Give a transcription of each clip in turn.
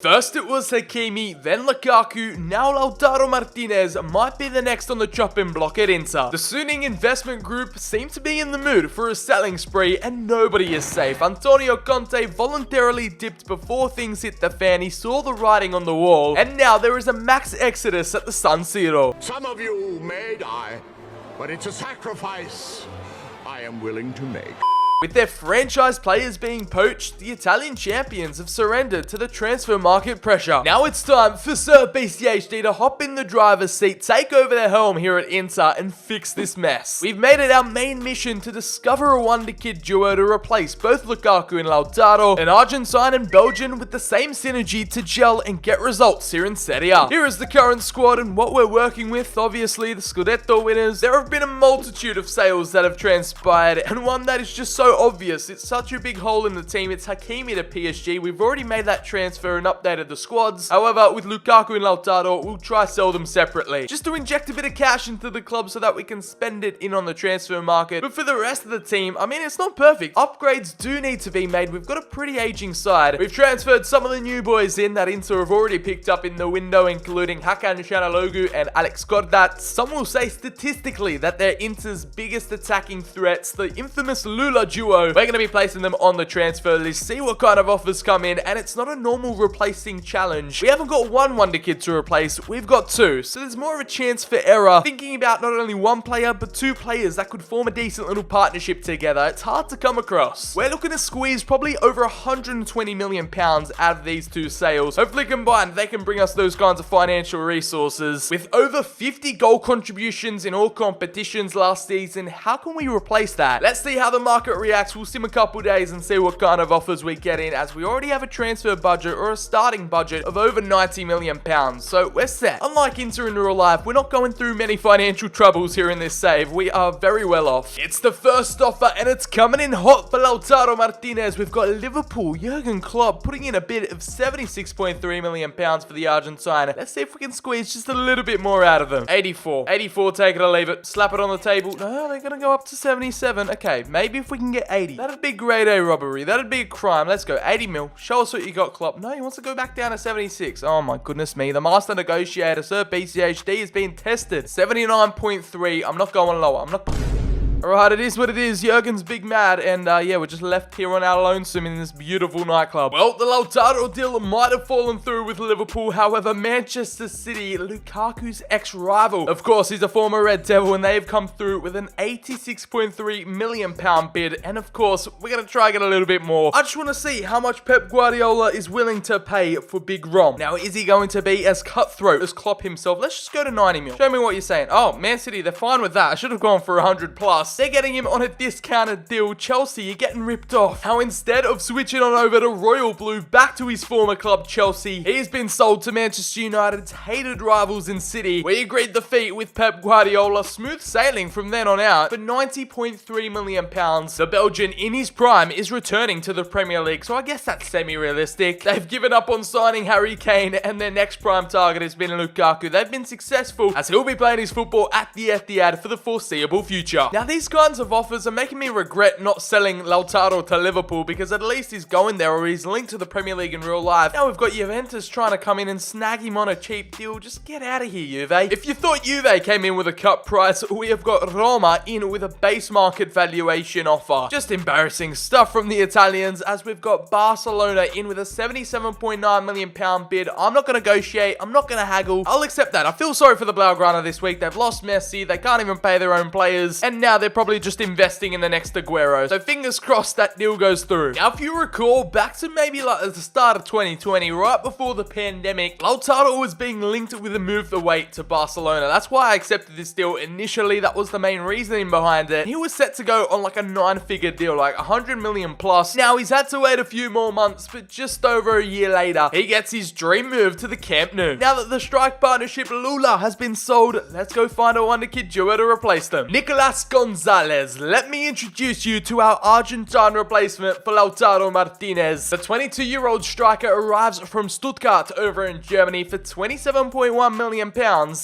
First it was Hakimi, then Lukaku, now Lautaro Martinez might be the next on the chopping block at Inter. The Suning investment group seem to be in the mood for a selling spree and nobody is safe. Antonio Conte voluntarily dipped before things hit the fan. He saw the writing on the wall and now there is a max exodus at the San Siro. Some of you may die, but it's a sacrifice I am willing to make. With their franchise players being poached, the Italian champions have surrendered to the transfer market pressure. Now it's time for Sir BCHD to hop in the driver's seat, take over the helm here at Inter and fix this mess. We've made it our main mission to discover a wonderkid duo to replace both Lukaku and Lautaro, an Argentine and Belgian with the same synergy to gel and get results here in Serie A. Here is the current squad and what we're working with. Obviously the Scudetto winners. There have been a multitude of sales that have transpired and one that is just so obvious. It's such a big hole in the team. It's Hakimi to PSG. We've already made that transfer and updated the squads. However, with Lukaku and Lautaro, we'll try sell them separately. Just to inject a bit of cash into the club so that we can spend it in on the transfer market. But for the rest of the team, I mean, it's not perfect. Upgrades do need to be made. We've got a pretty aging side. We've transferred some of the new boys in that Inter have already picked up in the window, including Hakan Çalhanoğlu and Alex Kordat. Some will say statistically that they're Inter's biggest attacking threats, the infamous Lula duo. We're going to be placing them on the transfer list, see what kind of offers come in, and it's not a normal replacing challenge. We haven't got one wonderkid to replace, we've got two, so there's more of a chance for error. Thinking about not only one player, but two players that could form a decent little partnership together, it's hard to come across. We're looking to squeeze probably over £120 million out of these two sales. Hopefully combined, they can bring us those kinds of financial resources. With over 50 goal contributions in all competitions last season, how can we replace that? Let's see how the market reacts. We'll sim a couple days and see what kind of offers we get in, as we already have a transfer budget or a starting budget of over £90 million. So we're set. Unlike Inter in real life, we're not going through many financial troubles here in this save. We are very well off. It's the first offer and it's coming in hot for Lautaro Martinez. We've got Liverpool, Jurgen Klopp putting in a bid of £76.3 million for the Argentine. Let's see if we can squeeze just a little bit more out of them. 84, take it or leave it. Slap it on the table. No, they're gonna go up to 77. Okay, maybe if we can get 80. That'd be grade A robbery. That'd be a crime. Let's go. 80 mil. Show us what you got, Klopp. No, he wants to go back down to 76. Oh my goodness me. The master negotiator, Sir BCHD, is being tested. 79.3. I'm not going lower. I'm not... Alright, it is what it is. Jurgen's big mad, and yeah, we're just left here on our lonesome in this beautiful nightclub. Well, the Lautaro deal might have fallen through with Liverpool. However, Manchester City, Lukaku's ex-rival, of course, he's a former Red Devil, and they've come through with an £86.3 million bid. And of course, we're going to try and get a little bit more. I just want to see how much Pep Guardiola is willing to pay for Big Rom. Now, is he going to be as cutthroat as Klopp himself? Let's just go to 90 mil. Show me what you're saying. Oh, Man City, they're fine with that. I should have gone for 100 plus. They're getting him on a discounted deal. Chelsea, you're getting ripped off. How instead of switching on over to Royal Blue, back to his former club Chelsea, he's been sold to Manchester United's hated rivals in City. We agreed the feat with Pep Guardiola. Smooth sailing from then on out. For £90.3 million, the Belgian in his prime is returning to the Premier League, so I guess that's semi-realistic. They've given up on signing Harry Kane, and their next prime target has been Lukaku. They've been successful, as he'll be playing his football at the Etihad for the foreseeable future. Now, these kinds of offers are making me regret not selling Lautaro to Liverpool, because at least he's going there, or he's linked to the Premier League in real life. Now we've got Juventus trying to come in and snag him on a cheap deal. Just get out of here, Juve. If you thought Juve came in with a cut price, we have got Roma in with a base market valuation offer. Just embarrassing stuff from the Italians, as we've got Barcelona in with a £77.9 million bid. I'm not going to negotiate. I'm not going to haggle. I'll accept that. I feel sorry for the Blaugrana this week. They've lost Messi. They can't even pay their own players. And now they're probably just investing in the next Aguero. So fingers crossed that deal goes through. Now, if you recall, back to maybe like at the start of 2020, right before the pandemic, Lautaro was being linked with a move the weight to Barcelona. That's why I accepted this deal initially. That was the main reasoning behind it. He was set to go on like a 9-figure deal, like 100 million plus. Now, he's had to wait a few more months, but just over a year later, he gets his dream move to the Camp Nou. Now that the strike partnership Lula has been sold, let's go find a wonderkid duo to replace them. Nicolas Gonzalez Gonzalez, let me introduce you to our Argentine replacement for Lautaro Martinez. The 22-year-old striker arrives from Stuttgart over in Germany for £27.1 million.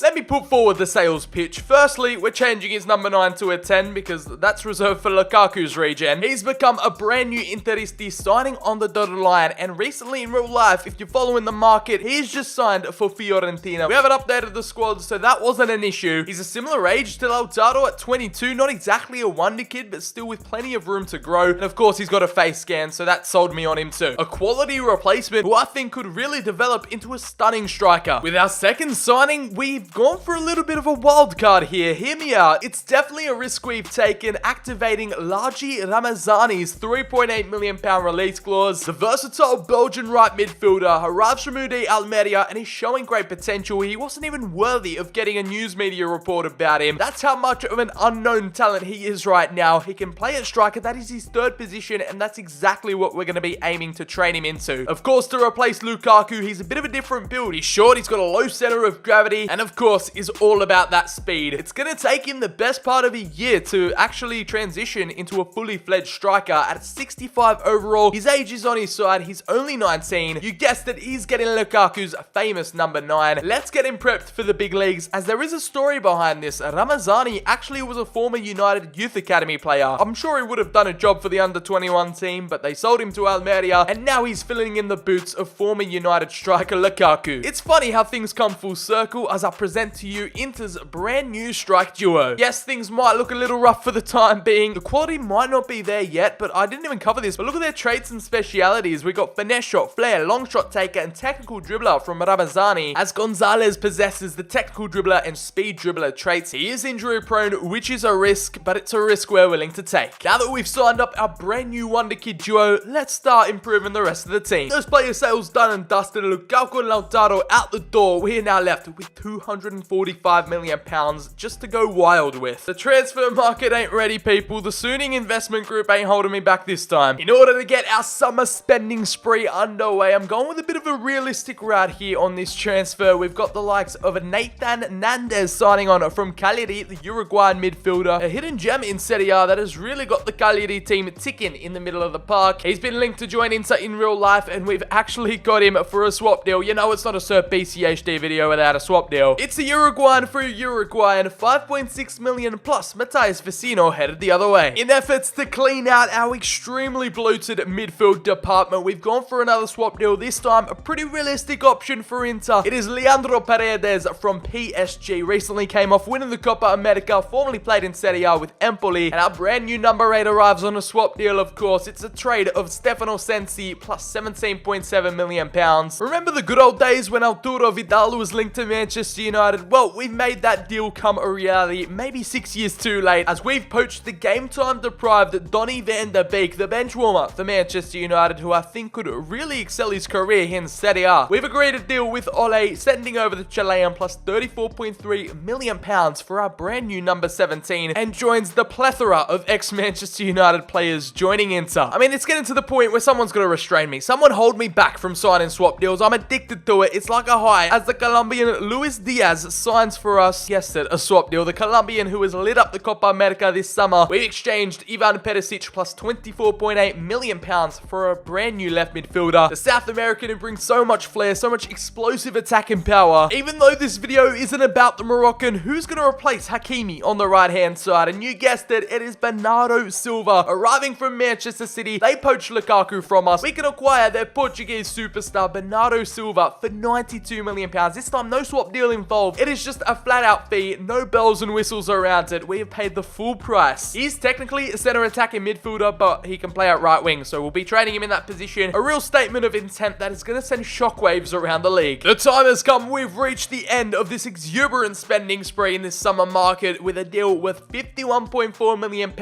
Let me put forward the sales pitch. Firstly, we're changing his number 9 to a 10 because that's reserved for Lukaku's regen. He's become a brand new Interisti signing on the dotted line, and recently in real life, if you're following the market, he's just signed for Fiorentina. We haven't updated the squad, so that wasn't an issue. He's a similar age to Lautaro at 22, not exactly a wonder kid, but still with plenty of room to grow. And of course, he's got a face scan, so that sold me on him too. A quality replacement who I think could really develop into a stunning striker. With our second signing, we've gone for a little bit of a wild card here. Hear me out. It's definitely a risk we've taken, activating Largi Ramazani's £3.8 million release clause. The versatile Belgian right midfielder arrives from UD Almeria and is showing great potential. He wasn't even worthy of getting a news media report about him. That's how much of an unknown talent he is right now. He can play at striker. That is his third position, and that's exactly what we're going to be aiming to train him into. Of course, to replace Lukaku, he's a bit of a different build. He's short, he's got a low center of gravity, and of course, is all about that speed. It's going to take him the best part of a year to actually transition into a fully fledged striker. At 65 overall, his age is on his side. He's only 19. You guessed it, he's getting Lukaku's famous number 9. Let's get him prepped for the big leagues, as there is a story behind this. Ramazani actually was a former United Youth Academy player. I'm sure he would have done a job for the under-21 team, but they sold him to Almeria, and now he's filling in the boots of former United striker Lukaku. It's funny how things come full circle as I present to you Inter's brand new strike duo. Yes, things might look a little rough for the time being. The quality might not be there yet, but I didn't even cover this. But look at their traits and specialities. We got finesse shot, flair, long shot taker, and technical dribbler from Ramazani, as Gonzalez possesses the technical dribbler and speed dribbler traits. He is injury prone, which is a risk, but it's a risk we're willing to take. Now that we've signed up our brand new wonderkid duo, let's start improving the rest of the team. Those player sales done and dusted, Lukaku and Lautaro out the door. We are now left with £245 million just to go wild with. The transfer market ain't ready, people. The Suning investment group ain't holding me back this time. In order to get our summer spending spree underway, I'm going with a bit of a realistic route here on this transfer. We've got the likes of Nathan Nandez signing on from Cagliari, the Uruguayan midfielder, a hidden gem in Serie A that has really got the Cagliari team ticking in the middle of the park. He's been linked to join Inter in real life, and we've actually got him for a swap deal. You know, it's not a Sir BCHD video without a swap deal. It's a Uruguayan for a Uruguayan, 5.6 million plus Matthias Vecino headed the other way. In efforts to clean out our extremely bloated midfield department, we've gone for another swap deal, this time a pretty realistic option for Inter. It is Leandro Paredes from PSG. Recently came off winning the Copa America, formerly played in Serie A with Empoli, and our brand new number 8 arrives on a swap deal, of course. It's a trade of Stefano Sensi plus £17.7 million. Remember the good old days when Arturo Vidal was linked to Manchester United? Well, we've made that deal come a reality, maybe 6 years too late, as we've poached the game time deprived Donny van der Beek, the bench warmer for Manchester United, who I think could really excel his career here in Serie A. We've agreed a deal with Ole, sending over the Chilean plus £34.3 million for our brand new number 17, and joins the plethora of ex-Manchester United players joining Inter. I mean, it's getting to the point where someone's going to restrain me. Someone hold me back from signing swap deals. I'm addicted to it. It's like a high. As the Colombian Luis Diaz signs for us, yes, a swap deal. The Colombian who has lit up the Copa America this summer. We've exchanged Ivan Perisic plus £24.8 million for a brand new left midfielder. The South American who brings so much flair, so much explosive attacking power. Even though this video isn't about the Moroccan, who's going to replace Hakimi on the right-hand side? And you guessed it, it is Bernardo Silva. Arriving from Manchester City, they poached Lukaku from us. We can acquire their Portuguese superstar Bernardo Silva for £92 million. This time, no swap deal involved. It is just a flat-out fee, no bells and whistles around it. We have paid the full price. He's technically a center attacking midfielder, but he can play at right wing, so we'll be trading him in that position. A real statement of intent that is going to send shockwaves around the league. The time has come. We've reached the end of this exuberant spending spree in this summer market with a deal worth £51.4 million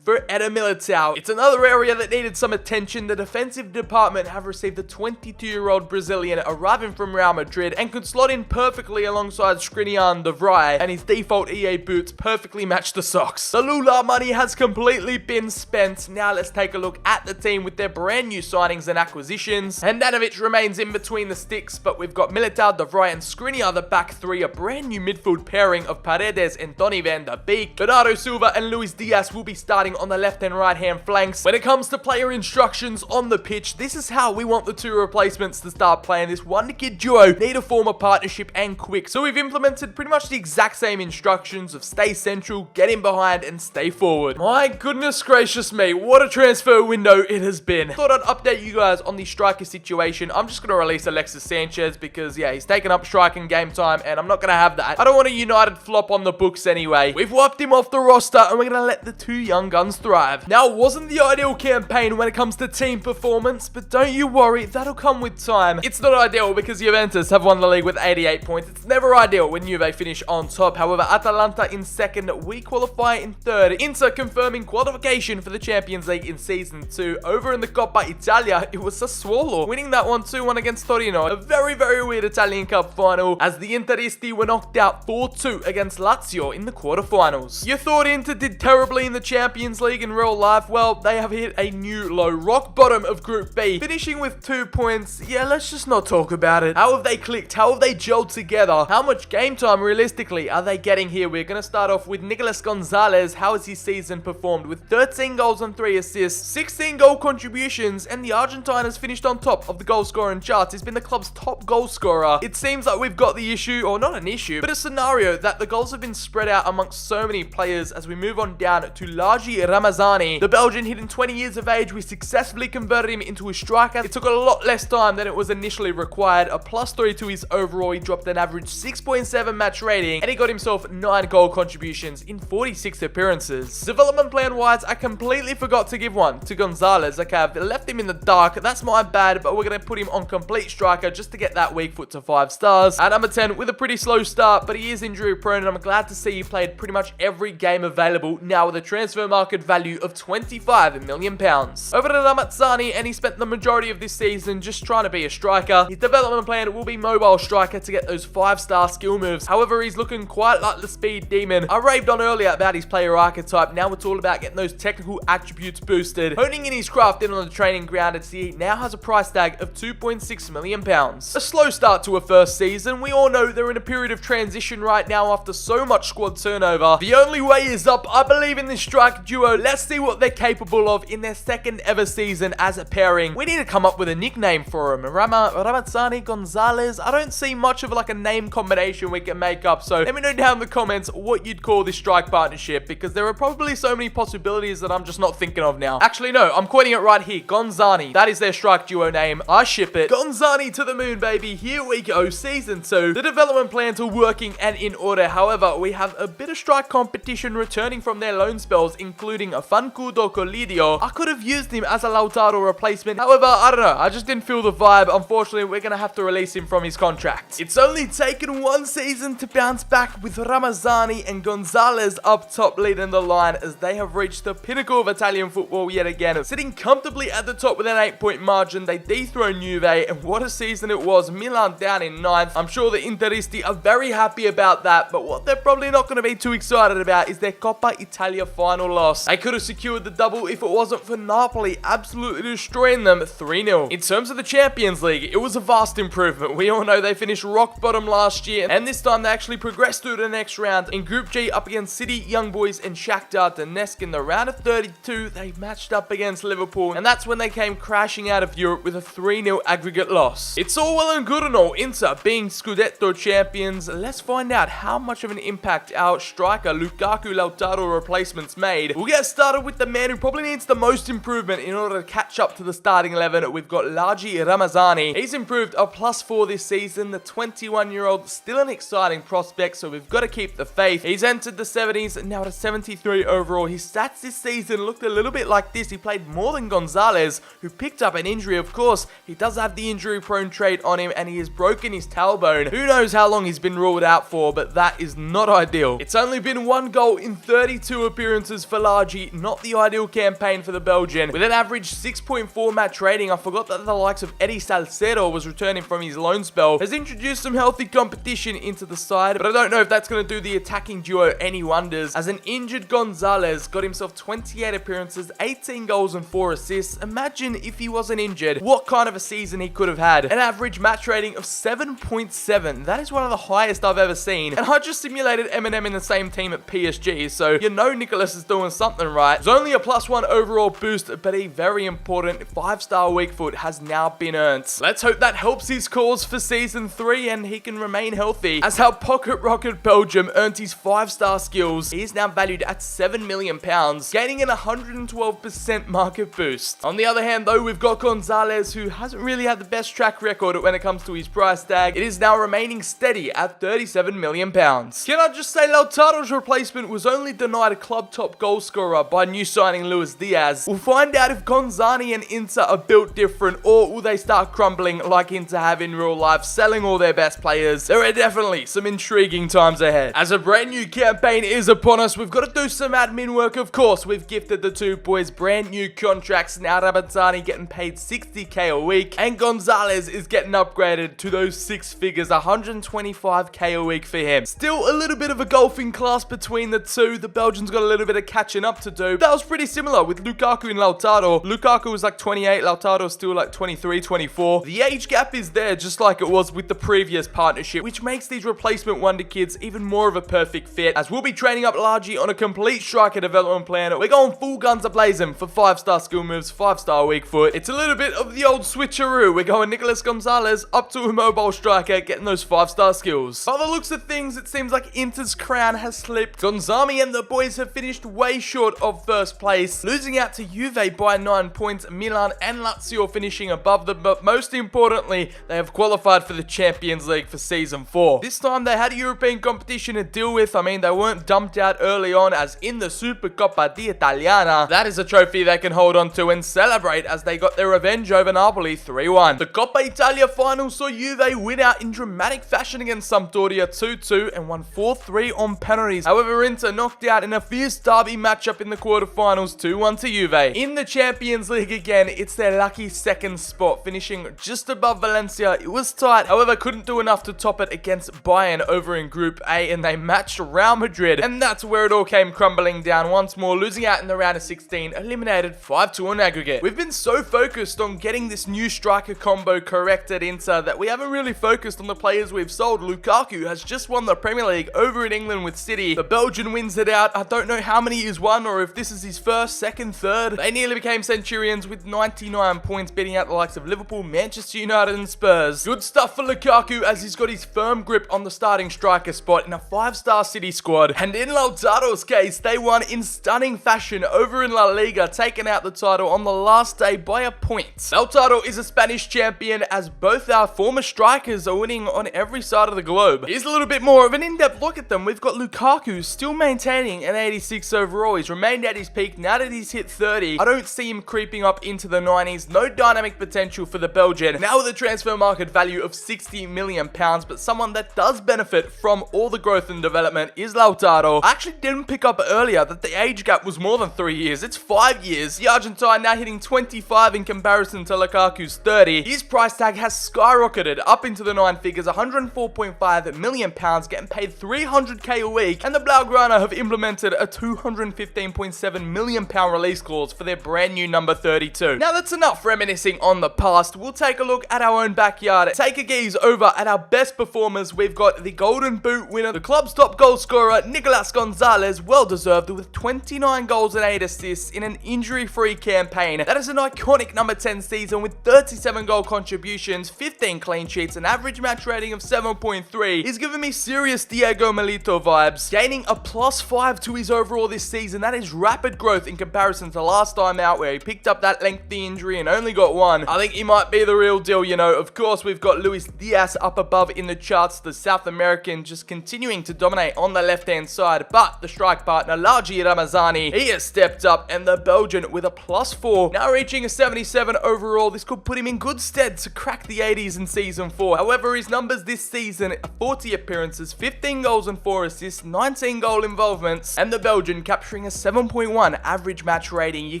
for Eder Militao. It's another area that needed some attention. The defensive department have received the 22-year-old Brazilian arriving from Real Madrid and could slot in perfectly alongside Skriniar de Vrij, and his default EA boots perfectly match the socks. The Lula money has completely been spent. Now let's take a look at the team with their brand new signings and acquisitions. Handanovic remains in between the sticks, but we've got Militao, de Vrij, and Skriniar, the back three, a brand new midfield pairing of Paredes and Donny van der Beek. Bernardo Bernardo Silva and Luis Diaz will be starting on the left and right hand flanks. When it comes to player instructions on the pitch, this is how we want the two replacements to start playing. This wonderkid duo need to form a partnership and quick. So we've implemented pretty much the exact same instructions of stay central, get in behind, and stay forward. My goodness gracious me, what a transfer window it has been. Thought I'd update you guys on the striker situation. I'm just going to release Alexis Sanchez because, yeah, he's taken up striking game time, and I'm not going to have that. I don't want a United flop on the books anyway. We've wiped him off the roster, and we're going to let the two young guns thrive. Now, it wasn't the ideal campaign when it comes to team performance, but don't you worry, that'll come with time. It's not ideal because Juventus have won the league with 88 points. It's never ideal when Juve finish on top. However, Atalanta in second, we qualify in third. Inter confirming qualification for the Champions League in Season 2. Over in the Coppa Italia, it was Sassuolo winning that one 2-1 against Torino. A very, very weird Italian Cup final as the Interisti were knocked out 4-2 against Lazio in the quarterfinals. You thought Inter did terribly in the Champions League in real life? Well, they have hit a new low, rock bottom of Group B, finishing with 2 points. Yeah, let's just not talk about it. How have they clicked? How have they gelled together? How much game time realistically are they getting here? We're going to start off with Nicolas Gonzalez. How has his season performed? With 13 goals and 3 assists, 16 goal contributions, and the Argentine has finished on top of the goal scoring charts. He's been the club's top goal scorer. It seems like we've got the issue, or not an issue, but a scenario that the goals have been spread out amongst so many players. As we move on down to Laji Ramazani, the Belgian hitting 20 years of age, we successfully converted him into a striker. It took a lot less time than it was initially required. A +3 to his overall. He dropped an average 6.7 match rating, and he got himself 9 goal contributions in 46 appearances. Development plan wise, I completely forgot to give one to Gonzalez. Okay, I've left him in the dark. That's my bad, but we're going to put him on complete striker just to get that weak foot to 5 stars. At number 10 with a pretty slow start, but he is injury prone, and I'm glad to see he played pretty much every game available now with a transfer market value of £25 million. Over to Ramazzani, and he spent the majority of this season just trying to be a striker. His development plan will be mobile striker to get those 5-star skill moves. However, he's looking quite like the speed demon I raved on earlier about his player archetype. Now it's all about getting those technical attributes boosted, honing in his craft in on the training ground, and he now has a price tag of £2.6 million. A slow start to a first season. We all know they're in a period of transition right now after so much squad turnover. The only way is up. I believe in this strike duo. Let's see what they're capable of in their second ever season as a pairing. We need to come up with a nickname for him. Ramazzani, Gonzalez. I don't see much of like a name combination we can make up, so let me know down in the comments what you'd call this strike partnership, because there are probably so many possibilities that I'm just not thinking of now. Actually, no, I'm quoting it right here. Gonzani. That is their strike duo name. I ship it. Gonzani to the moon, baby. Here we go. Season 2. The development plans are working and in order. However, we have a bit of strike competition returning from their loan spells, including a Fancudo Colidio. I could have used him as a Lautaro replacement. However, I don't know. I just didn't feel the vibe. Unfortunately, we're going to have to release him from his contract. It's only taken one season to bounce back, with Ramazzani and Gonzalez up top leading the line as they have reached the pinnacle of Italian football yet again. Sitting comfortably at the top with an 8-point margin, they dethrone Juve, and what a season it was. Milan down in 9th. I'm sure the Interisti are very happy about that, but what they're probably not going to be too excited about is their Coppa Italia final loss. They could have secured the double if it wasn't for Napoli absolutely destroying them 3-0. In terms of the Champions League, it was a vast improvement. We all know they finished rock bottom last year, and this time they actually progressed through to the next round. In Group G, up against City, Young Boys, and Shakhtar Donetsk. In the round of 32, they matched up against Liverpool, and that's when they came crashing out of Europe with a 3-0 aggregate loss. It's all well and good and all, Inter being Scudetto champions. Let's find out how much of an impact our striker Lukaku Lautaro replacements made. We'll get started with the man who probably needs the most improvement in order to catch up to the starting 11. We've got Laji Ramazzani. He's improved a +4 this season. The 21-year-old, still an exciting prospect, so we've got to keep the faith. He's entered the 70s, now at a 73 overall. His stats this season looked a little bit like this. He played more than Gonzalez, who picked up an injury. Of course, he does have the injury-prone trait on him, and he has broken his tailbone. Who knows how long he's been ruled out for, but that is not ideal. It's only been 1 goal in 32 appearances for Laji. Not the ideal campaign for the Belgian. With an average 6.4 match rating, I forgot that the likes of San Siro was returning from his loan spell. Has introduced some healthy competition into the side, but I don't know if that's going to do the attacking duo any wonders, as an injured Gonzalez got himself 28 appearances, 18 goals and 4 assists. Imagine if he wasn't injured, what kind of a season he could have had. An average match rating of 7.7. That is one of the highest I've ever seen. And I just simulated Eminem in the same team at PSG. PSG, so you know Nicholas is doing something right. It's only a +1 overall boost, but a very important 5-star weak foot has now been earned. Let's hope that helps his cause for Season 3 and he can remain healthy. As our pocket rocket Belgium earned his 5-star skills, he is now valued at £7 million, gaining an 112% market boost. On the other hand though, we've got Gonzalez, who hasn't really had the best track record when it comes to his price tag. It is now remaining steady at £37 million. Can I just say Lautaro's replacement was only denied a club top goal scorer by new signing Luis Diaz. We'll find out if Gonzani and Inter are built different, or will they start crumbling like Inter have in real life, selling all their best players. There are definitely some intriguing times ahead. As a brand new campaign is upon us, we've got to do some admin work. Of course, we've gifted the two boys brand new contracts. Now Rabazzani getting paid 60k a week, and Gonzalez is getting upgraded to those 6 figures, 125k a week for him. Still a little bit of a golfing class between the two. The Belgians got a little bit of catching up to do. That was pretty similar with Lukaku and Lautaro. Lukaku was like 28, Lautaro still like 23, 24. The age gap is there just like it was with the previous partnership, which makes these replacement wonder kids even more of a perfect fit, as we'll be training up largely on a complete striker development plan. We're going full guns a-blazing for 5-star skill moves, 5-star weak foot. It's a little bit of the old switcheroo. We're going Nicolas Gonzalez up to a mobile striker, getting those 5-star skills. By the looks of things, it seems like Inter's crown has slipped. Gonzami and the boys have finished way short of first place, losing out to Juve by 9 points, Milan and Lazio finishing above them, but most importantly, they have qualified for the Champions League for Season 4. This time they had a European competition to deal with. I mean, they weren't dumped out early on, as in the Supercoppa d'Italiana. That is a trophy they can hold on to and celebrate, as they got their revenge over Napoli 3-1. The Coppa Italia final saw Juve win out in dramatic fashion against Sampdoria 2-2 and won 4-3 on penalties. However, Inter knocked out in a fierce derby matchup in the quarterfinals 2-1 to Juve. In the Champions League again, it's their lucky second spot, finishing just above Valencia. It was tight, however couldn't do enough to top it against Bayern over in Group A, and they matched Real Madrid, and that's where it all came crumbling down once more, losing out in the round of 16, eliminated 5-2 on aggregate. We've been so focused on getting this new striker combo correct at Inter that we haven't really focused on the players we've sold. Lukaku has just won the Premier League over in England with City. The Belgian wins it out. I don't know how many he's won, or if this is his first, second, third. They nearly became Centurions with 99 points, beating out the likes of Liverpool, Manchester United and Spurs. Good stuff for Lukaku, as he's got his firm grip on the starting striker spot in a 5-star City squad. And in Lautaro's case, they won in stunning fashion over in La Liga, taking out the title on the last day by a point. Lautaro is a Spanish champion, as both our former strikers are winning on every side of the globe. Here's a little bit more of an in-depth look at them. We've got Lukaku still maintaining an 86 overall. He's remained at his peak. Now that he's hit 30, I don't see him creeping up into the 90s. No dynamic potential for the Belgian. Now with a transfer market value of £60 million, but someone that does benefit from all the growth and development is Lautaro. I actually didn't pick up earlier that the age gap was more than 3 years. It's 5 years. The Argentine now hitting 25 in comparison to Lukaku's 30. His price tag has skyrocketed up into the 9 figures, £104.5 million, getting paid 300k a week, and the Blaugrana have implemented a £215.7 million release clause for their brand new number 32. Now that's enough reminiscing on the past. We'll take a look at our own backyard. Take a gaze over at our best performers. We've got the Golden Boot winner, the club's top goal scorer, Nicolas Gonzalez, well deserved, with 29 goals and 8 assists in an injury-free campaign. That is an iconic number 10 season with 37 goal contributions, 15 clean sheets, an average match rating of 7.3. He's giving me serious Diego Milito vibes, gaining a +5 to his overall this season. That is rapid growth in comparison to last time out, where he picked up that lengthy injury and only got 1. I think he might be the real deal, you know. Of course, we've got Luis Diaz up above in the charts, the South American just continuing to dominate on the left-hand side, but the strike partner, Largi Ramazani, he has stepped up, and the Belgian with a +4, now reaching a 77 overall. This could put him in good stead to crack the 80s in Season 4. However, his numbers this season are 40 appearances, 15 goals and 4 assists, 19 goal involvements, and the Belgian capturing a 7.1 average match rating. You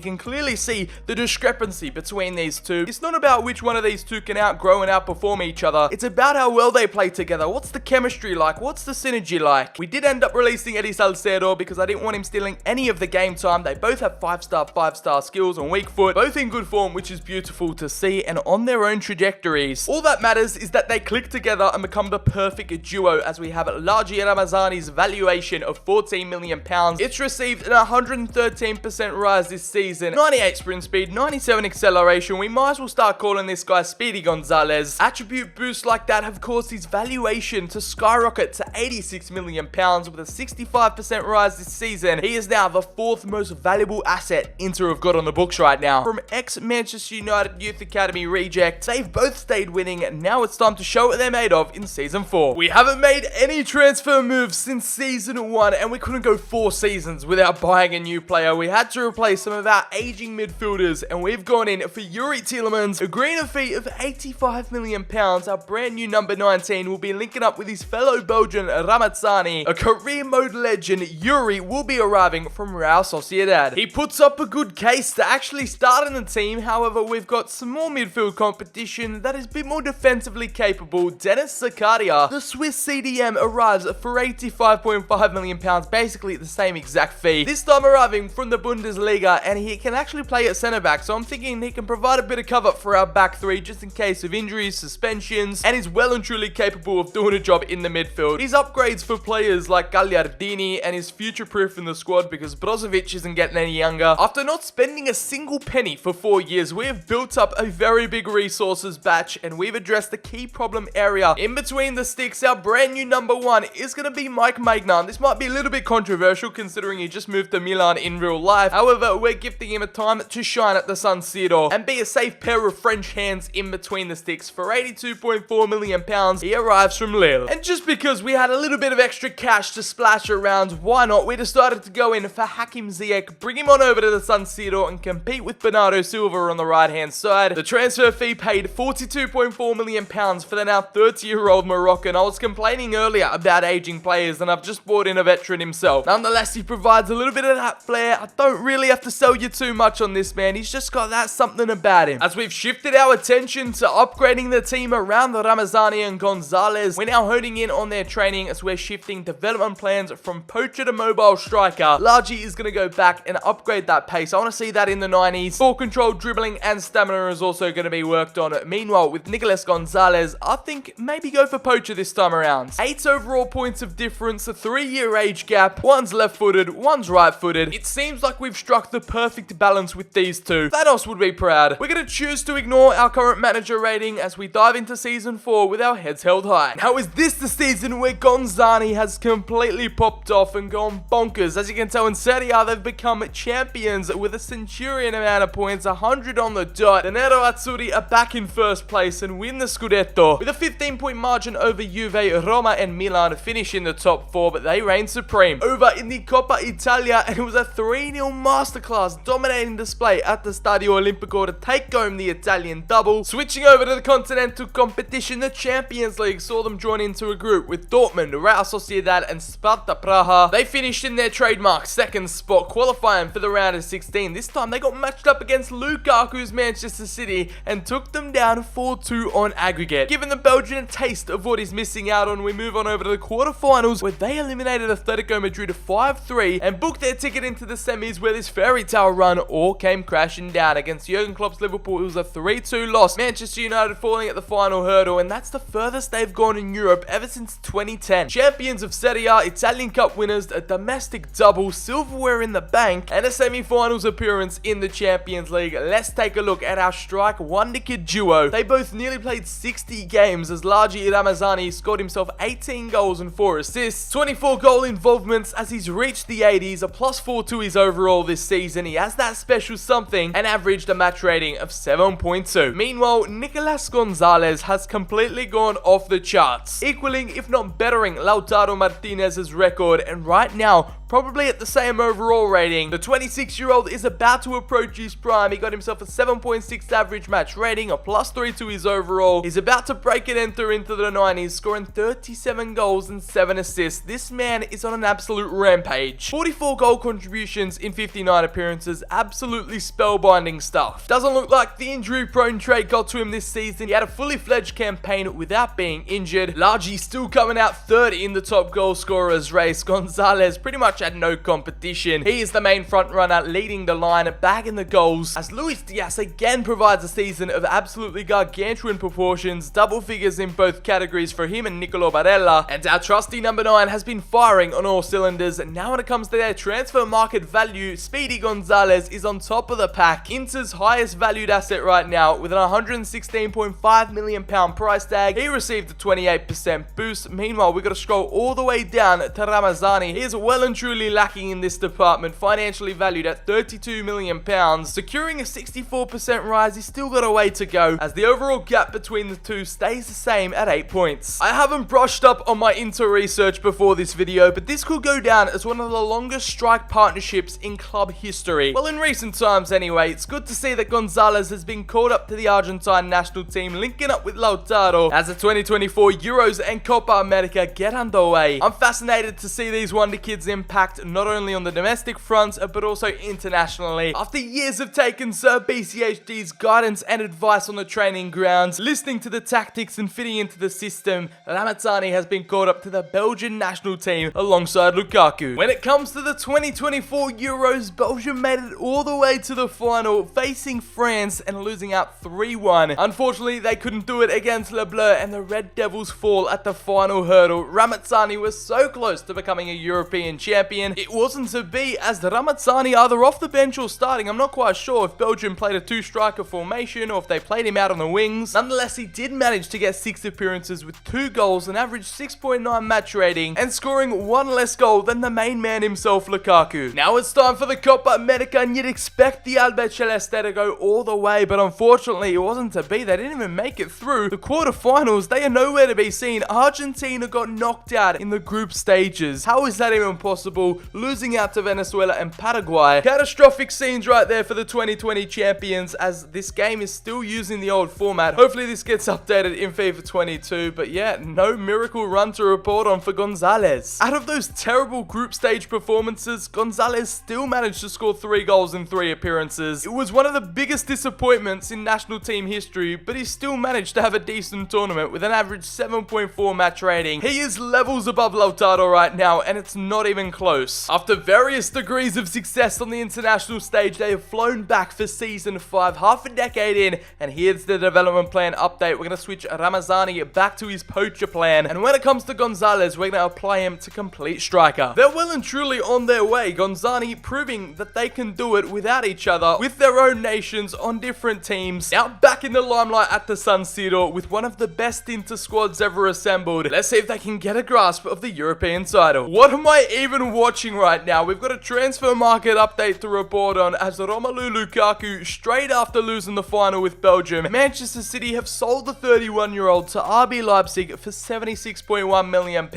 can clearly see the discrepancy between these two. It's not about which one of these two can outgrow and outperform each other. It's about how well they play together. What's the chemistry like? What's the synergy like? We did end up releasing Eddie Salcedo because I didn't want him stealing any of the game time. They both have 5-star skills on weak foot, both in good form, which is beautiful to see, and on their own trajectories. All that matters is that they click together and become the perfect duo, as we have Largi Ramazani's valuation of worth £14 million. It's received an 113% rise this season, 98 sprint speed, 97 acceleration. We might as well start calling this guy Speedy Gonzalez. Attribute boosts like that have caused his valuation to skyrocket to £86 million with a 65% rise this season. He is now the 4th most valuable asset Inter have got on the books right now. From ex-Manchester United Youth Academy reject, they've both stayed winning, and now it's time to show what they're made of in Season 4. We haven't made any transfer moves since Season 1, and we couldn't go 4 seasons without buying a new player. We had to replace some of our aging midfielders, and we've gone in for Yuri Tielemans, agreeing a fee of £85 million. Our brand new number 19 will be linking up with his fellow Belgian Ramazzani. A career mode legend, Yuri, will be arriving from Real Sociedad. He puts up a good case to actually start in the team. However, we've got some more midfield competition that is a bit more defensively capable. Dennis Zakaria, the Swiss CDM, arrives for £85.5 million, basically the same exact fee. This time arriving from the Bundesliga, and he can actually play at centre back, so I'm thinking he can provide a bit of cover for our back three just in case of injuries, suspensions, and is well and truly capable of doing a job in the midfield. His upgrades for players like Gagliardini and is future-proof in the squad because Brozovic isn't getting any younger. After not spending a single penny for 4 years, we have built up a very big resources batch, and we've addressed the key problem area. In between the sticks, our brand new number 1 is going to be Mike Maignan. This might be a little bit controversial considering he just moved to Milan in real life. However, we're gifting him a time to shine at the San Siro and be a safe pair of French hands in between the sticks. For £82.4 million, he arrives from Lille. And just because we had a little bit of extra cash to splash around, why not? We decided to go in for Hakim Ziyech, bring him on over to the San Siro and compete with Bernardo Silva on the right hand side. The transfer fee paid £42.4 million for the now 30-year-old Moroccan. I was complaining earlier about aging players, and I've just brought in a veteran himself. Nonetheless, he provides a little bit of that flair. I don't really have to sell you too much on this man. He's just got that something about him. As we've shifted our attention to upgrading the team around the Ramazzani and Gonzalez, we're now honing in on their training as we're shifting development plans from poacher to mobile striker. Largi is going to go back and upgrade that pace. I want to see that in the 90s. Ball control, dribbling, and stamina is also going to be worked on. Meanwhile, with Nicolas Gonzalez, I think maybe go for poacher this time around. 8 overall points of difference, a 3-year age gap. One's left-footed, one's right-footed. It seems like we've struck the perfect balance with these two. Thanos would be proud. We're going to choose to ignore our current manager rating as we dive into Season 4 with our heads held high. Now, is this the season where Gonzani has completely popped off and gone bonkers? As you can tell in Serie A, they've become champions with a centurion amount of points, 100 on the dot. The Nero Azzurri are back in first place and win the Scudetto. With a 15-point margin over Juve, Roma and Milan finish in the top 4, but they reign supreme. Over in the Coppa Italia, and it was a 3-0 masterclass dominating display at the Stadio Olimpico to take home the Italian double. Switching over to the continental competition, the Champions League saw them join into a group with Dortmund, Real Sociedad and Sparta Praha. They finished in their trademark 2nd spot, qualifying for the round of 16. This time they got matched up against Lukaku's Manchester City and took them down 4-2 on aggregate. Giving the Belgian a taste of what he's missing out on, we move on over to the quarterfinals where they eliminated Atletico Madrid 5-3 and booked their ticket into the semis, where this fairy tale run all came crashing down. Against Jurgen Klopp's Liverpool, it was a 3-2 loss. Manchester United falling at the final hurdle, and that's the furthest they've gone in Europe ever since 2010. Champions of Serie A, Italian Cup winners, a domestic double, silverware in the bank, and a semi-finals appearance in the Champions League. Let's take a look at our strike wonderkid duo. They both nearly played 60 games as Largi Ramazzani scored himself 18 goals and 4 assists, 24 goal involvements as he's reached the 80s, a +4 to his overall this season. He has that special something and averaged a match rating of 7.2. Meanwhile, Nicolas Gonzalez has completely gone off the charts, equaling if not bettering Lautaro Martinez's record, and right now probably at the same overall rating. The 26-year-old is about to approach his prime. He got himself a 7.6 average match rating, a +3 to his overall. He's about to break and enter into the 90s, scoring 37 goals and 7 assists. This man is on an absolute rampage. 44 goal contributions in 59 appearances, absolutely spellbinding stuff. Doesn't look like the injury-prone trait got to him this season. He had a fully fledged campaign without being injured. Largi still coming out third in the top goal scorers race. Gonzalez pretty much much had no competition. He is the main front runner, leading the line, bagging the goals, as Luis Diaz again provides a season of absolutely gargantuan proportions, double figures in both categories for him and Nicolo Barella, and our trusty number 9 has been firing on all cylinders. Now when it comes to their transfer market value, Speedy Gonzalez is on top of the pack, Inter's highest valued asset right now, with an £116.5 million price tag. He received a 28% boost. Meanwhile, we got to scroll all the way down to Ramazani. He is well and truly lacking in this department, financially valued at £32 million. Securing a 64% rise, he's still got a way to go, as the overall gap between the two stays the same at 8 points. I haven't brushed up on my Inter research before this video, but this could go down as one of the longest strike partnerships in club history. Well, in recent times anyway. It's good to see that Gonzalez has been called up to the Argentine national team, linking up with Lautaro as the 2024 Euros and Copa America get underway. I'm fascinated to see these wonder kids' impact not only on the domestic front, but also internationally. After years of taking Sir BCHD's guidance and advice on the training grounds, listening to the tactics and fitting into the system, Ramazani has been called up to the Belgian national team alongside Lukaku. When it comes to the 2024 Euros, Belgium made it all the way to the final, facing France and losing out 3-1. Unfortunately, they couldn't do it against Le Bleu, and the Red Devils fall at the final hurdle. Ramazani was so close to becoming a European champion. It wasn't to be, as the Ramazani either off the bench or starting. I'm not quite sure if Belgium played a 2-striker formation or if they played him out on the wings. Nonetheless, he did manage to get 6 appearances with 2 goals, an average 6.9 match rating, and scoring 1 less goal than the main man himself, Lukaku. Now it's time for the Copa America, and you'd expect the Albiceleste to go all the way, but unfortunately it wasn't to be. They didn't even make it through the quarterfinals. They are nowhere to be seen. Argentina got knocked out in the group stages. How is that even possible? Losing out to Venezuela and Paraguay. Catastrophic scenes right there for the 2020 champions, as this game is still using the old format. Hopefully this gets updated in FIFA 22, but yeah, no miracle run to report on for Gonzalez. Out of those terrible group stage performances, Gonzalez still managed to score 3 goals in 3 appearances. It was one of the biggest disappointments in national team history, but he still managed to have a decent tournament with an average 7.4 match rating. He is levels above Lautaro right now, and it's not even close. After various degrees of success on the international stage, they have flown back for season 5, half a decade in, and here's the development plan update. We're going to switch Ramazani back to his poacher plan, and when it comes to Gonzalez, we're going to apply him to complete striker. They're well and truly on their way. Gonzalez proving that they can do it without each other, with their own nations on different teams. Now back in the limelight at the San Siro with one of the best Inter squads ever assembled. Let's see if they can get a grasp of the European title. What am I even watching right now? We've got a transfer market update to report on, as Romelu Lukaku, straight after losing the final with Belgium, Manchester City have sold the 31-year-old to RB Leipzig for £76.1 million.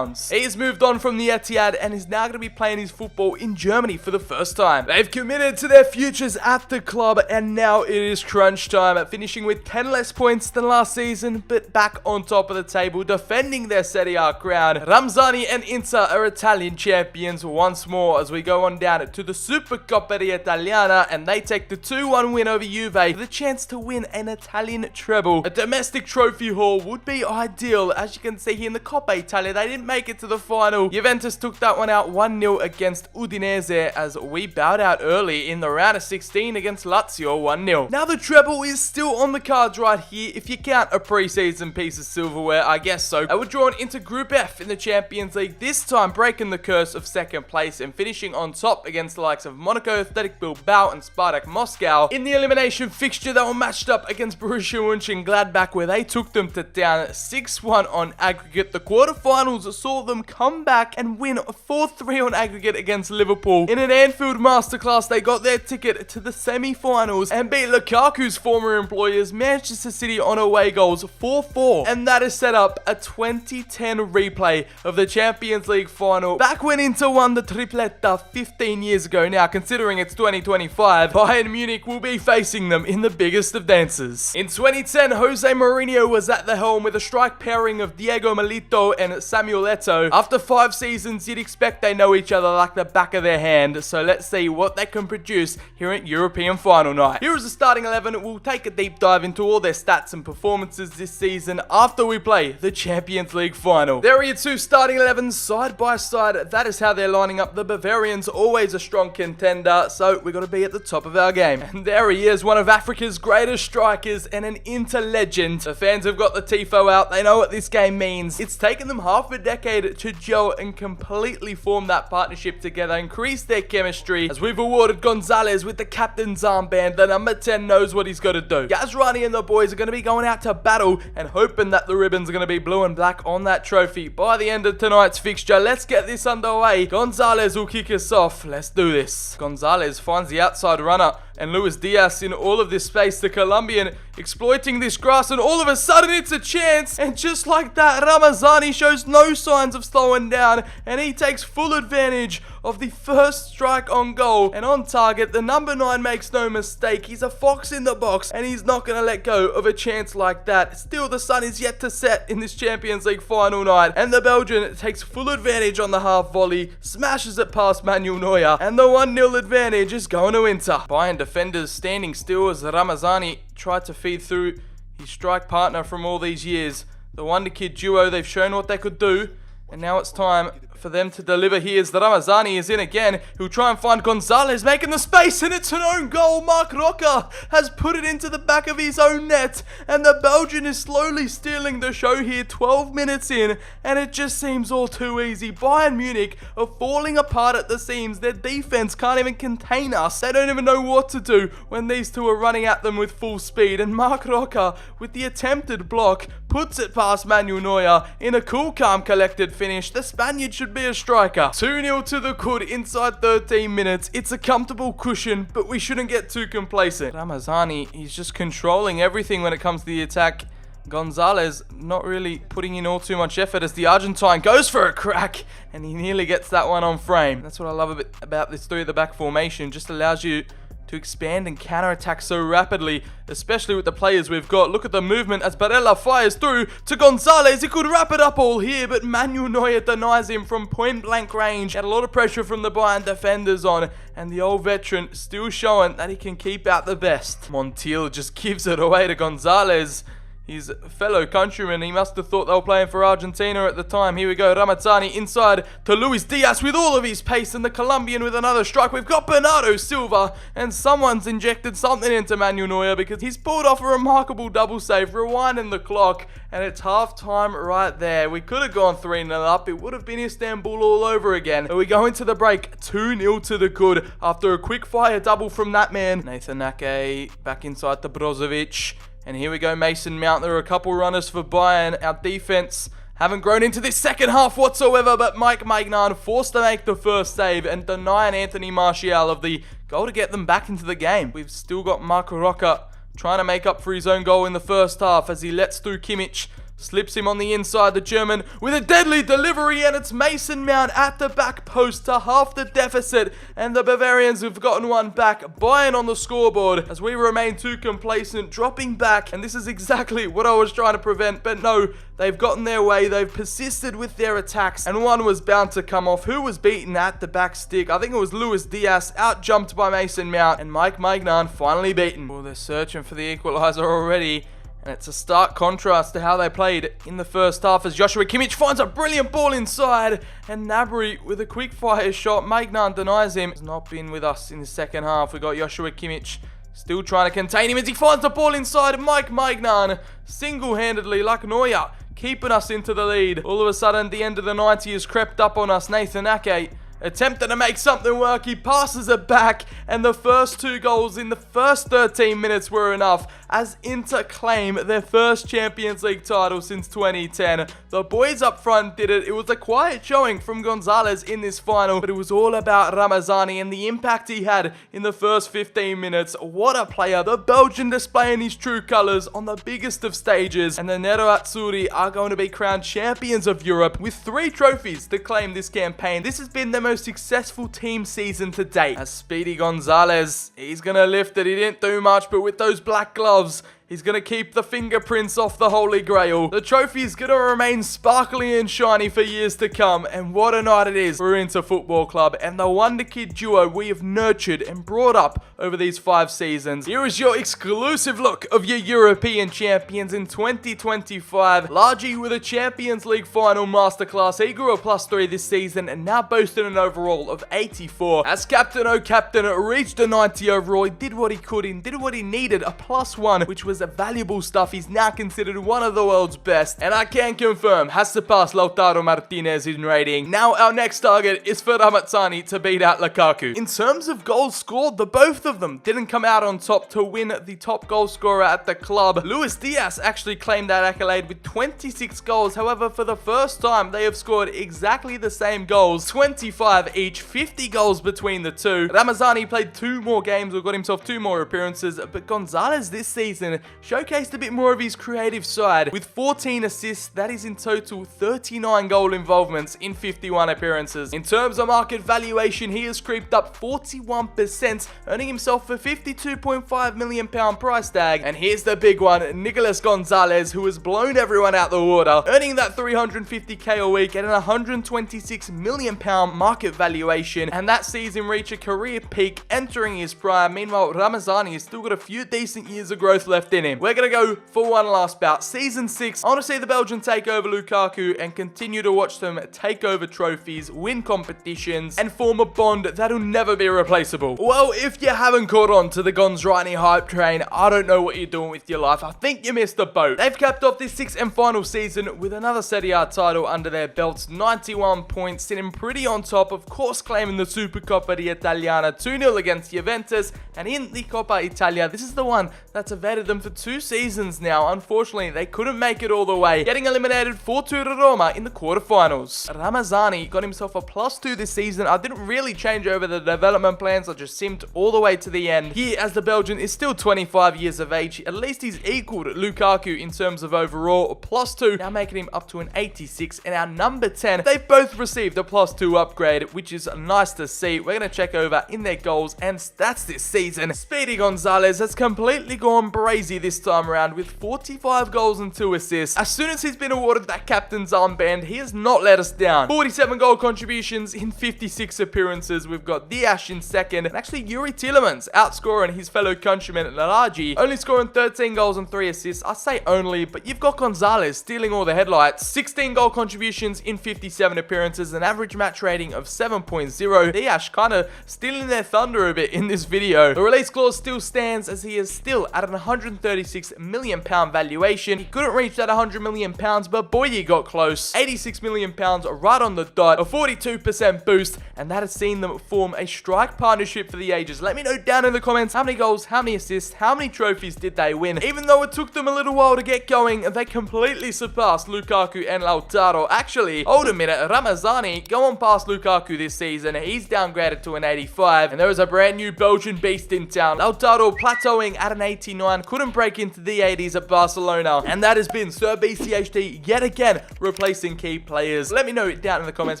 He has moved on from the Etihad and is now going to be playing his football in Germany for the first time. They've committed to their futures at the club, and now it is crunch time, finishing with 10 less points than last season, but back on top of the table, defending their Serie A crown. Ramazani and Inter are Italian champions once more, as we go on down to the Supercoppa Italiana, and they take the 2-1 win over Juve for the chance to win an Italian treble. A domestic trophy haul would be ideal. As you can see here in the Coppa Italia, they didn't make it to the final. Juventus took that one out 1-0 against Udinese, as we bowed out early in the round of 16 against Lazio 1-0. Now the treble is still on the cards right here, if you count a pre-season piece of silverware, I guess so. We're drawn into Group F in the Champions League, this time breaking the curse of second place and finishing on top against the likes of Monaco, Athletic Bilbao and Spartak Moscow. In the elimination fixture, they were matched up against Borussia Mönchengladbach, where they took them to down 6-1 on aggregate. The quarterfinals saw them come back and win 4-3 on aggregate against Liverpool. In an Anfield masterclass, they got their ticket to the semi-finals and beat Lukaku's former employers, Manchester City, on away goals 4-4. And that has set up a 2010 replay of the Champions League final, back when Inter won the tripletta 15 years ago. Now, considering it's 2025, Bayern Munich will be facing them in the biggest of dances. In 2010, Jose Mourinho was at the helm with a strike pairing of Diego Milito and Samuel Eto'o. After 5 seasons, you'd expect they know each other like the back of their hand, so let's see what they can produce here at European final night. Here is the starting 11. We'll take a deep dive into all their stats and performances this season after we play the Champions League final. There are your 2 starting 11s side by side. That is how how they're lining up, the Bavarians always a strong contender, so we got to be at the top of our game. And there he is, one of Africa's greatest strikers and an Inter legend. The fans have got the tifo out. They know what this game means. It's taken them half a decade to gel and completely form that partnership together, increase their chemistry, as we've awarded Gonzalez with the captain's armband. The number 10 knows what he's got to do. Gazrani and the boys are going to be going out to battle and hoping that the ribbons are going to be blue and black on that trophy by the end of tonight's fixture. Let's get this underway. Gonzalez will kick us off. Let's do this. Gonzalez finds the outside runner and Luis Diaz in all of this space. The Colombian exploiting this grass, and all of a sudden it's a chance, and just like that, Ramazani shows no signs of slowing down, and he takes full advantage of the first strike on goal and on target. The number 9 makes no mistake. He's a fox in the box, and he's not going to let go of a chance like that. Still, the sun is yet to set in this Champions League final night, and the Belgian takes full advantage on the half volley, smashes it past Manuel Neuer, and the 1-0 advantage is going to Inter. Bayern defenders standing still as Ramazani tried to feed through his strike partner from all these years. The Wonderkid duo, they've shown what they could do, and now it's time for them to deliver here as the Ramazani is in again. He'll try and find Gonzalez, making the space, and it's an own goal. Marc Roca has put it into the back of his own net, and the Belgian is slowly stealing the show here 12 minutes in, and it just seems all too easy. Bayern Munich are falling apart at the seams. Their defense can't even contain us. They don't even know what to do when these two are running at them with full speed, and Marc Roca, with the attempted block, puts it past Manuel Neuer in a cool, calm, collected finish. The Spaniard should be a striker. 2-0 to the good inside 13 minutes. It's a comfortable cushion, but we shouldn't get too complacent. Ramazani, he's just controlling everything when it comes to the attack. Gonzalez not really putting in all too much effort as the Argentine goes for a crack, and he nearly gets that one on frame. That's what I love a bit about this 3 at the back formation. Just allows you to expand and counter-attack so rapidly, especially with the players we've got. Look at the movement as Barella fires through to Gonzalez. He could wrap it up all here, but Manuel Neuer denies him from point-blank range. Had a lot of pressure from the Bayern defenders on, and the old veteran still showing that he can keep out the best. Montiel just gives it away to Gonzalez. His fellow countryman, he must have thought they were playing for Argentina at the time. Here we go, Ramazani inside to Luis Diaz with all of his pace, and the Colombian with another strike. We've got Bernardo Silva, and someone's injected something into Manuel Neuer because he's pulled off a remarkable double save, rewinding the clock, and it's half-time right there. We could have gone 3-0 up. It would have been Istanbul all over again. But we go into the break 2-0 to the good after a quick-fire double from that man. Nathan Ake back inside to Brozovic. And here we go, Mason Mount. There are a couple runners for Bayern. Our defense haven't grown into this second half whatsoever, but Mike Maignan forced to make the first save and denying Anthony Martial of the goal to get them back into the game. We've still got Marco Rocca trying to make up for his own goal in the first half as he lets through Kimmich. Slips him on the inside, the German with a deadly delivery, and it's Mason Mount at the back post to half the deficit, and the Bavarians have gotten one back. Bayern on the scoreboard as we remain too complacent, dropping back, and this is exactly what I was trying to prevent, but no, they've gotten their way. They've persisted with their attacks, and one was bound to come off. Who was beaten at the back stick? I think it was Luis Diaz, out-jumped by Mason Mount, and Mike Maignan finally beaten. Well, they're searching for the equaliser already. And it's a stark contrast to how they played in the first half as Joshua Kimmich finds a brilliant ball inside, and Gnabry with a quick fire shot. Maignan denies him. He's not been with us in the second half. We got Joshua Kimmich still trying to contain him as he finds the ball inside. Mike Maignan single-handedly, like Neuer, keeping us into the lead. All of a sudden, the end of the 90 has crept up on us. Nathan Ake attempting to make something work. He passes it back, and the first 2 goals in the first 13 minutes were enough as Inter claim their first Champions League title since 2010. The boys up front did it. It was a quiet showing from Gonzalez in this final, but it was all about Ramazani and the impact he had in the first 15 minutes. What a player. The Belgian displaying his true colours on the biggest of stages, and the Nero-Azzurri are going to be crowned champions of Europe with 3 trophies to claim this campaign. This has been the most successful team season to date. As Speedy Gonzalez, he's going to lift it. He didn't do much, but with those black gloves, He's going to keep the fingerprints off the Holy Grail. The trophy is going to remain sparkly and shiny for years to come. And what a night it is for Inter Football Club and the Wonderkid duo we have nurtured and brought up over these 5 seasons. Here is your exclusive look of your European champions in 2025. Largely with a Champions League final masterclass. He grew a +3 this season and now boasted an overall of 84. As captain, oh captain, reached a 90 overall. He did what he could and did what he needed, a +1, which was a valuable stuff. He's now considered one of the world's best, and I can confirm has surpassed Lautaro Martinez in rating. Now our next target is for Ramazani to beat out Lukaku. In terms of goals scored, the both of them didn't come out on top to win the top goal scorer at the club. Luis Diaz actually claimed that accolade with 26 goals. However, for the first time, they have scored exactly the same goals, 25 each, 50 goals between the two. Ramazani played 2 more games or got himself 2 more appearances, but Gonzalez this season showcased a bit more of his creative side. With 14 assists, that is in total 39 goal involvements in 51 appearances. In terms of market valuation, he has creeped up 41%, earning himself a £52.5 million price tag. And here's the big one, Nicolas Gonzalez, who has blown everyone out the water, earning that 350k a week at an £126 million market valuation, and that sees him reach a career peak entering his prime. Meanwhile, Ramazani has still got a few decent years of growth left in him. We're going to go for one last bout. Season 6, I want to see the Belgian take over Lukaku and continue to watch them take over trophies, win competitions, and form a bond that'll never be replaceable. Well, if you haven't caught on to the Gonzalez hype train, I don't know what you're doing with your life. I think you missed the boat. They've capped off this 6th and final season with another Serie A title under their belts, 91 points, sitting pretty on top, of course claiming the Supercoppa Italiana 2-0 against Juventus, and in the Coppa Italia, this is the one that's evaded them for 2 seasons now. Unfortunately, they couldn't make it all the way, getting eliminated 4-2 to Roma in the quarterfinals. Ramazani got himself a +2 this season. I didn't really change over the development plans, I just simmed all the way to the end. Here, as the Belgian is still 25 years of age, at least he's equaled Lukaku in terms of overall, +2, now making him up to an 86, and our number 10, they've both received a +2 upgrade, which is nice to see. We're going to check over in their goals and stats this season. Speedy Gonzalez has completely gone brazy this time around with 45 goals and 2 assists. As soon as he's been awarded that captain's armband, he has not let us down. 47 goal contributions in 56 appearances. We've got Diaz in second, and actually Yuri Tielemans outscoring his fellow countryman Laragi, only scoring 13 goals and 3 assists. I say only, but you've got Gonzalez stealing all the headlights. 16 goal contributions in 57 appearances, an average match rating of 7.0. Diaz kind of stealing their thunder a bit in this video. The release clause still stands as he is still at an £136 million valuation. He couldn't reach that £100 million, but boy, he got close. £86 million right on the dot, a 42% boost, and that has seen them form a strike partnership for the ages. Let me know down in the comments how many goals, how many assists, how many trophies did they win. Even though it took them a little while to get going, they completely surpassed Lukaku and Lautaro. Actually, hold a minute, Ramazani going past Lukaku this season. He's downgraded to an 85, and there is a brand new Belgian beast in town. Lautaro plateauing at an 89, couldn't break into the 80s at Barcelona, and that has been Sir BCHD yet again replacing key players. Let me know down in the comments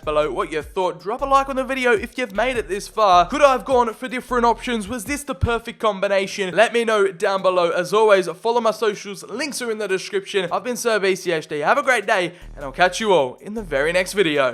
below what you thought. Drop a like on the video if you've made it this far. Could I have gone for different options? Was this the perfect combination? Let me know down below. As always, follow my socials, links are in the description. I've been Sir BCHD. Have a great day, and I'll catch you all in the very next video.